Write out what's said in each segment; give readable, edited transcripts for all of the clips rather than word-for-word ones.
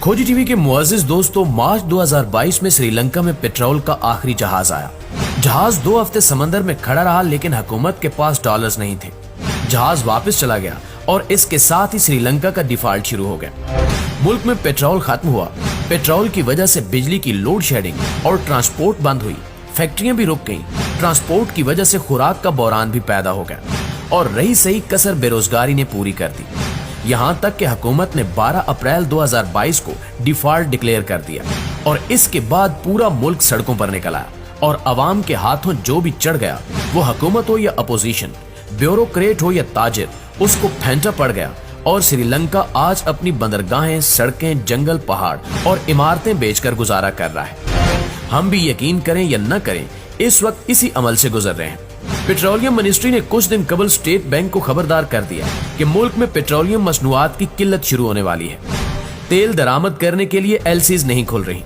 खोजी टीवी के मुअज़्ज़िज़ दोस्तों, मार्च 2022 में श्रीलंका में पेट्रोल का आखिरी जहाज आया। जहाज 2 हफ्ते समंदर में खड़ा रहा, लेकिन हुकूमत के पास डॉलर्स नहीं थे। जहाज वापस चला गया और इसके साथ ही श्रीलंका का डिफॉल्ट शुरू हो गया। मुल्क में पेट्रोल खत्म हुआ। पेट्रोल की वजह से बिजली की लोड शेडिंग और ट्रांसपोर्ट बंद हुई। फैक्ट्रियां भी रुक गईं। ट्रांसपोर्ट की वजह से खुराक का बहरान भी पैदा हो गया और रही सही कसर बेरोजगारी ने पूरी कर दी। यहाँ तक कि हुकूमत ने 12 अप्रैल 2022 को डिफॉल्ट डिक्लेयर कर दिया और इसके बाद पूरा मुल्क सड़कों पर निकल आया और अवाम के हाथों जो भी चढ़ गया, वो हुकूमत हो या अपोजिशन, ब्यूरोक्रेट हो या ताजिर, उसको फेंटा पड़ गया। और श्रीलंका आज अपनी बंदरगाहें, सड़कें, जंगल, पहाड़ और इमारतें बेचकर गुजारा कर रहा है। हम भी यकीन करें या न करें, इस वक्त इसी अमल से गुजर रहे हैं। पेट्रोलियम मिनिस्ट्री ने कुछ दिन कबल स्टेट बैंक को खबरदार कर दिया कि मुल्क में पेट्रोलियम मसनूआत की किल्लत शुरू होने वाली है। तेल दरामद करने के लिए एलसीज नहीं खुल रही।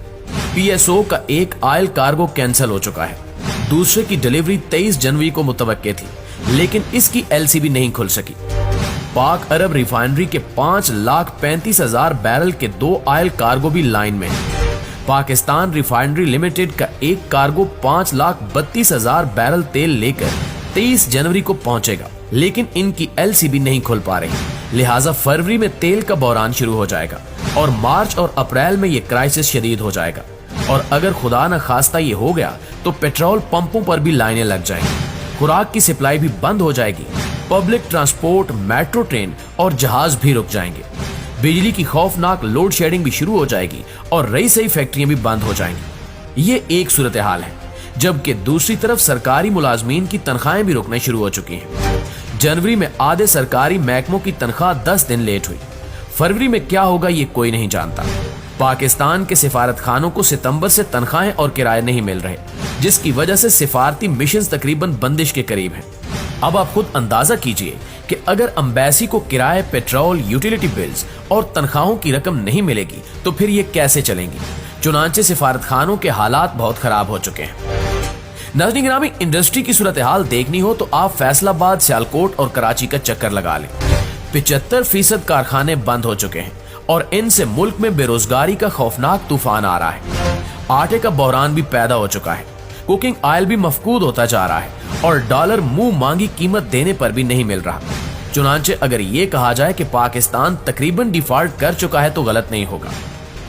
पीएसओ का एक ऑयल कार्गो कैंसिल हो चुका है। दूसरे की डिलीवरी 23 जनवरी को मुतवक्के थी, लेकिन इसकी एलसी भी नहीं खुल सकी। पाक अरब रिफाइनरी के 5,35,000 बैरल के 2 ऑयल कार्गो भी लाइन में है। पाकिस्तान रिफाइनरी लिमिटेड का एक कार्गो 5,32,000 बैरल तेल लेकर 23 जनवरी को पहुंचेगा, लेकिन इनकी एलसी भी नहीं खुल पा रही। लिहाजा फरवरी में तेल का बहरान शुरू हो जाएगा और मार्च और अप्रैल में ये क्राइसिस शदीद हो जाएगा। और अगर खुदा न खास्ता ये हो गया तो पेट्रोल पंपों पर भी लाइनें लग जाएंगी, खुराक की सप्लाई भी बंद हो जाएगी, पब्लिक ट्रांसपोर्ट, मेट्रो ट्रेन और जहाज भी रुक जाएंगे, बिजली की खौफनाक लोड शेडिंग भी शुरू हो जाएगी और रही सही फैक्ट्रियां भी बंद हो जाएंगी। ये एक सूरत हाल है, जबकि दूसरी तरफ सरकारी मुलाजमीन की तनख्वाहें भी रुकने शुरू हो चुकी हैं। जनवरी में आधे सरकारी महकमों की तनख्वाह 10 दिन लेट हुई। फरवरी में क्या होगा ये कोई नहीं जानता। पाकिस्तान के सिफारत खानों को सितंबर से तनख्वाहें और किराए नहीं मिल रहे, जिसकी वजह से सिफारती मिशन तकरीबन बंदिश के करीब हैं। अब आप खुद अंदाजा कीजिए कि अगर एम्बेसी को किराए, पेट्रोल, यूटिलिटी बिल्स और तनख्वाहों की रकम नहीं मिलेगी तो फिर ये कैसे चलेंगी। चुनांचे सिफारत खानों के हालात बहुत खराब हो चुके हैं। नाज़रीन गिरामी, इंडस्ट्री की सूरत हाल देखनी हो तो आप फैसलाबाद, सियालकोट और कराची का चक्कर लगा लें। 75% कारखाने बंद हो चुके हैं और इनसे मुल्क में बेरोजगारी का खौफनाक तूफान आ रहा है। आटे का बहरान भी पैदा हो चुका है। कुकिंग ऑयल भी मफकूद होता जा रहा है और डॉलर मुंह मांगी कीमत देने पर भी नहीं मिल रहा। चुनांचे अगर ये कहा जाए कि पाकिस्तान तकरीबन डिफॉल्ट कर चुका है तो गलत नहीं होगा।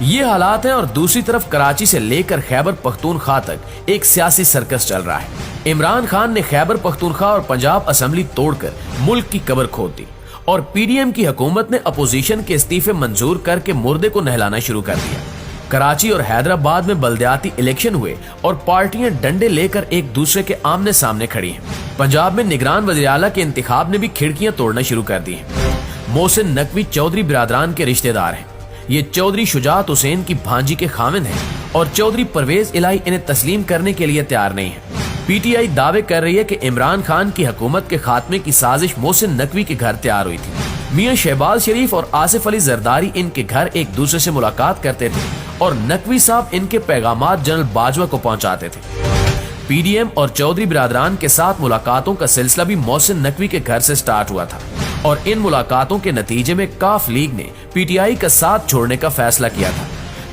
ये हालात हैं और दूसरी तरफ कराची से लेकर खैबर पख्तूनख्वा तक एक सियासी सर्कस चल रहा है। इमरान खान ने खैबर पख्तूनख्वा और पंजाब असेंबली तोड़कर मुल्क की कब्र खोद दी और पीडीएम की हुकूमत ने अपोजिशन के इस्तीफे मंजूर करके मुर्दे को नहलाना शुरू कर दिया। कराची और हैदराबाद में बल्दियाती इलेक्शन हुए और पार्टियां डंडे लेकर एक दूसरे के आमने सामने खड़ी हैं। पंजाब में निगरान वज़ीर आला के इंतखाब ने भी खिड़कियां तोड़ना शुरू कर दी हैं। मोहसिन नकवी चौधरी बिरादरान के रिश्तेदार हैं। ये चौधरी शुजात हुसैन की भांजी के खामिंद हैं और चौधरी परवेज इलाही इन्हें तस्लीम करने के लिए तैयार नहीं है। पीटीआई दावे कर रही है कि इमरान खान की हुकूमत के खात्मे की साजिश मोहसिन नकवी के घर तैयार हुई थी। मियां शहबाज शरीफ और आसिफ अली जरदारी इनके घर एक दूसरे से मुलाकात करते थे और नकवी साहब इनके पैगामात जनरल बाजवा को पहुंचाते थे। पीडीएम और चौधरी बिरादरान के साथ मुलाकातों का सिलसिला भी मोहसिन नकवी के घर से स्टार्ट हुआ था और इन मुलाकातों के नतीजे में काफ लीग ने पीटीआई का साथ छोड़ने का फैसला किया था।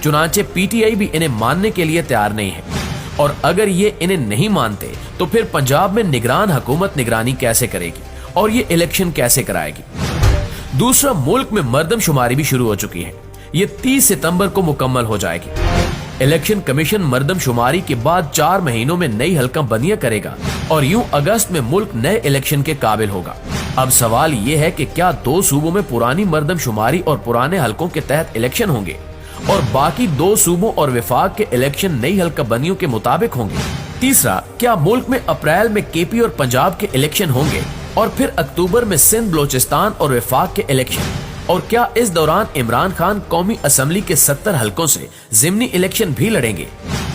चुनांचे पीटीआई भी इन्हें मानने के लिए तैयार नहीं है और अगर ये इन्हें नहीं मानते तो फिर पंजाब में निगरान हुकूमत निगरानी कैसे करेगी और ये इलेक्शन कैसे कराएगी। दूसरा, मुल्क में मर्दमशुमारी भी शुरू हो चुकी है। ये 30 सितंबर को मुकम्मल हो जाएगी। इलेक्शन कमीशन मर्दमशुमारी के बाद 4 महीनों में नई हल्का बंदियां करेगा और यूं अगस्त में मुल्क नए इलेक्शन के काबिल होगा। अब सवाल ये है कि क्या 2 सूबों में पुरानी मर्दमशुमारी और पुराने हल्कों के तहत इलेक्शन होंगे और बाकी 2 सूबों और विफाक के इलेक्शन नई हल्का बंदियों के मुताबिक होंगे। तीसरा, क्या मुल्क में अप्रैल में केपी और पंजाब के इलेक्शन होंगे और फिर अक्टूबर में सिंध, बलोचिस्तान और विफाक के इलेक्शन। और क्या इस दौरान इमरान खान कौमी असेंबली के 70 हलकों से ज़िमनी इलेक्शन भी लड़ेंगे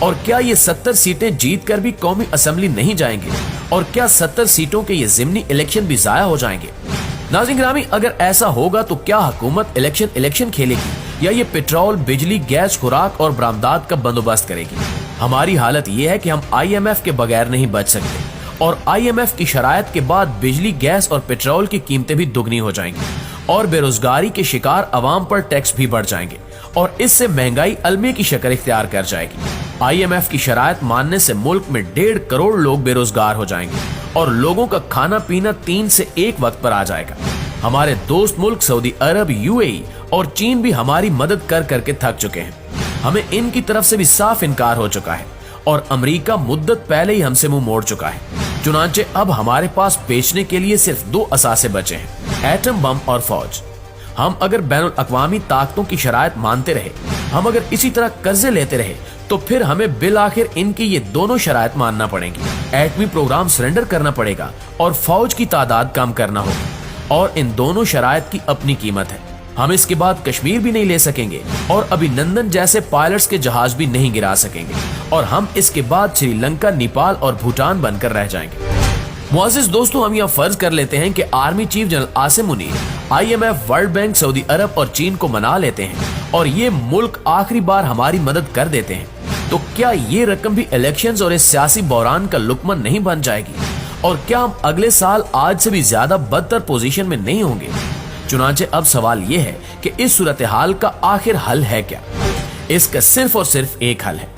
और क्या ये 70 सीटें जीत कर भी कौमी असेंबली नहीं जाएंगे और क्या 70 सीटों के ये ज़िमनी इलेक्शन भी जाया हो जाएंगे। नाज़रीन गिरामी, अगर ऐसा होगा तो क्या हुकूमत इलेक्शन खेलेगी या ये पेट्रोल, बिजली, गैस, खुराक और बरामदात का बंदोबस्त करेगी। हमारी हालत ये है कि हम IMF के बगैर नहीं बच सकते और IMF की शरायत के बाद बिजली, गैस और पेट्रोल की कीमतें भी दुगनी हो जाएंगी और बेरोजगारी के शिकार अवाम पर टैक्स भी बढ़ जाएंगे और इससे महंगाई अलमे की शक्ल इख्तियार कर जाएगी। IMF की शराइत मानने से मुल्क में 1.5 करोड़ लोग बेरोजगार हो जाएंगे और लोगों का खाना पीना 3 से 1 वक्त पर आ जाएगा। हमारे दोस्त मुल्क सऊदी अरब, UAE और चीन भी हमारी मदद कर करके थक चुके हैं। हमें इनकी तरफ से भी साफ इनकार हो चुका है और अमेरिका मुद्दत पहले ही हमसे मुंह मोड़ चुका है। चुनांचे अब हमारे पास बेचने के लिए सिर्फ 2 असासे बचे हैं, एटम बम और फौज। हम अगर बैनुल अक़वामी ताकतों की शराइत मानते रहे, हम अगर इसी तरह कर्जे लेते रहे, तो फिर हमें बिल आखिर इनकी ये दोनों शराइत मानना पड़ेंगी। एटमी प्रोग्राम सरेंडर करना पड़ेगा और फौज की तादाद कम करना होगा और इन दोनों शराइत की अपनी कीमत है। हम इसके बाद कश्मीर भी नहीं ले सकेंगे और अभिनंदन जैसे पायलट्स के जहाज भी नहीं गिरा सकेंगे और हम इसके बाद श्रीलंका, नेपाल और भूटान बनकर रह जाएंगे। मुअज़्ज़िज़ दोस्तों, हम यह फर्ज कर लेते हैं कि army chief general Asim Munir IMF, world bank, Saudi Arab और चीन को मना लेते हैं और ये मुल्क आखिरी बार हमारी मदद कर देते हैं, तो क्या ये रकम भी इलेक्शंस और इस सियासी बहरान का लुकमा नहीं बन जाएगी? और क्या हम अगले साल आज से भी ज्यादा बदतर पोजीशन में नहीं होंगे? चुनांचे अब सवाल ये है कि इस सूरत हाल का आखिर हल है क्या? इसका सिर्फ और सिर्फ एक हल है।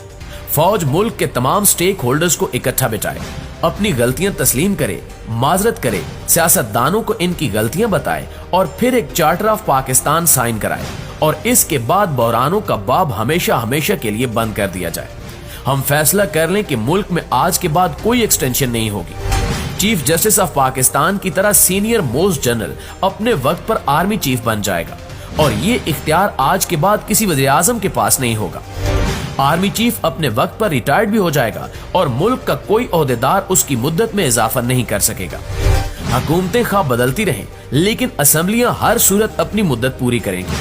फौज मुल्क के तमाम स्टेक होल्डर्स को इकट्ठा बिठाए, अपनी गलतियां तस्लीम करे, माजरत करे, सियासतदानों को इनकी गलतियां बताए और फिर एक चार्टर ऑफ पाकिस्तान साइन कराए और इसके बाद बहरानों का बाब हमेशा हमेशा के लिए बंद कर दिया जाए। हम फैसला कर लें कि मुल्क में आज के बाद कोई एक्सटेंशन नहीं होगी। चीफ जस्टिस ऑफ पाकिस्तान की तरह सीनियर मोस्ट जनरल अपने वक्त पर आर्मी चीफ बन जाएगा और ये इख्तियार आज के बाद किसी वज़ीर आज़म के पास नहीं होगा। आर्मी चीफ अपने वक्त पर रिटायर्ड भी हो जाएगा और मुल्क का कोई ओहदेदार उसकी मुद्दत में इजाफा नहीं कर सकेगा। हुकूमतें खा बदलती रहें, लेकिन असेंबलियां हर सूरत अपनी मुद्दत पूरी करेंगी।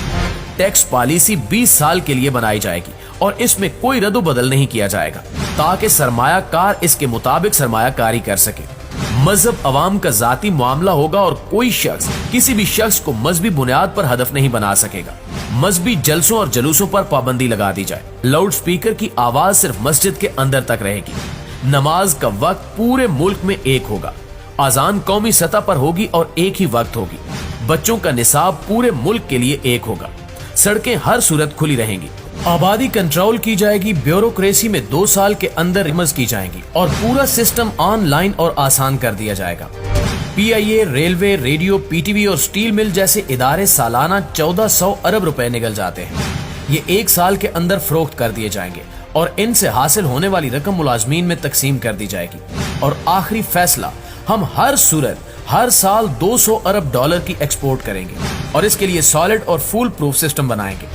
टैक्स पॉलिसी 20 साल के लिए बनाई जाएगी और इसमें कोई रद्द बदल नहीं किया जाएगा ताकि सरमायाकार इसके मुताबिक सरमायाकारी कर सके। मजहब अवाम का जाती मामला होगा और कोई शख्स किसी भी शख्स को मजहबी बुनियाद पर हदफ नहीं बना सकेगा। मजहबी जलसों और जलूसों पर पाबंदी लगा दी जाए। लाउड स्पीकर की आवाज सिर्फ मस्जिद के अंदर तक रहेगी। नमाज का वक्त पूरे मुल्क में एक होगा। अजान कौमी सतह पर होगी और एक ही वक्त होगी। बच्चों का निसाब पूरे मुल्क के लिए एक होगा। सड़कें हर सूरत खुली रहेंगी। आबादी कंट्रोल की जाएगी। ब्यूरोक्रेसी में 2 साल के अंदर रिमज की जाएंगी और पूरा सिस्टम ऑनलाइन और आसान कर दिया जाएगा। PIA, रेलवे, रेडियो, PTV और स्टील मिल जैसे इदारे सालाना 1400 अरब रुपए निकल जाते हैं। ये 1 साल के अंदर फरोख्त कर दिए जाएंगे और इनसे हासिल होने वाली रकम मुलाजमीन में तकसीम कर दी जाएगी। और आखिरी फैसला, हम हर सूरत हर साल 200 अरब डॉलर की एक्सपोर्ट करेंगे और इसके लिए सॉलिड और फूल प्रूफ सिस्टम बनाएंगे।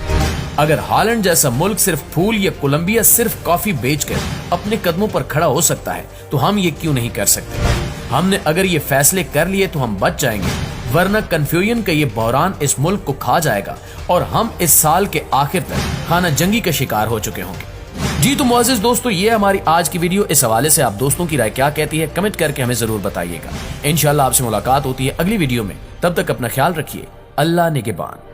अगर हॉलैंड जैसा मुल्क सिर्फ फूल या कोलंबिया सिर्फ कॉफी बेचकर अपने कदमों पर खड़ा हो सकता है, तो हम ये क्यों नहीं कर सकते? हमने अगर ये फैसले कर लिए तो हम बच जाएंगे, वरना कन्फ्यूजन का ये बहरान इस मुल्क को खा जाएगा और हम इस साल के आखिर तक खाना जंगी का शिकार हो चुके होंगे। जी तो मुअज़्ज़िज़ दोस्तों, ये हमारी आज की वीडियो। इस हवाले से आप दोस्तों की राय क्या कहती है, कमेंट करके हमें जरूर बताइएगा। इंशाल्लाह आपसे मुलाकात होती है अगली वीडियो में। तब तक अपना ख्याल रखिए। अल्लाह निगहबान।